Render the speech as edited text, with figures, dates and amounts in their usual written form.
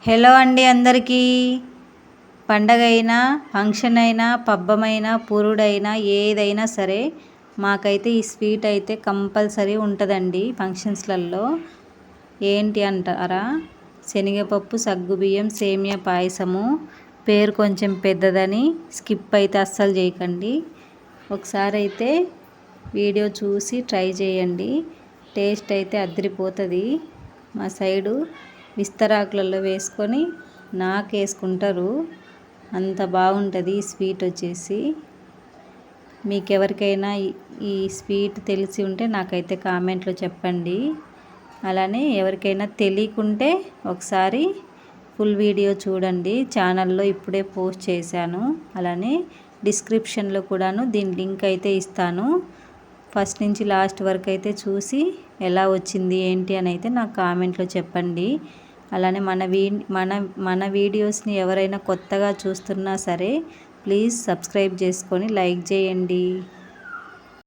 Hello అండి అందరికీ. పండగ అయినా ఫంక్షన్ అయినా పబ్బమైనా పురుడైనా ఏదైనా సరే మాకైతే ఈ స్వీట్ అయితే కంపల్సరీ ఉంటుందండి ఫంక్షన్స్లలో. ఏంటి అంటారా? శనగపప్పు సగ్గుబియ్యం సేమియా పాయసము. పేరు కొంచెం పెద్దదని స్కిప్ అయితే అస్సలు చేయకండి. ఒకసారి అయితే వీడియో చూసి ట్రై చేయండి. టేస్ట్ అయితే అదిరిపోతుంది. మా సైడు విస్తరాకులలో వేసుకొని నాకేసుకుంటారు. అంత బాగుంటుంది ఈ స్వీట్ వచ్చేసి. మీకు ఎవరికైనా ఈ స్వీట్ తెలిసి ఉంటే నాకైతే కామెంట్లో చెప్పండి. అలానే ఎవరికైనా తెలియకుంటే ఒకసారి ఫుల్ వీడియో చూడండి. ఛానల్లో ఇప్పుడే పోస్ట్ చేశాను. అలానే డిస్క్రిప్షన్లో కూడాను దీని లింక్ అయితే ఇస్తాను. ఫస్ట్ నుంచి లాస్ట్ వరకు అయితే చూసి ఎలా వచ్చింది ఏంటి అని అయితే నాకు కామెంట్లో చెప్పండి. అలానే మన వీడియోస్ని ఎవరైనా కొత్తగా చూస్తున్నా సరే ప్లీజ్ సబ్స్క్రైబ్ చేసుకొని లైక్ చేయండి.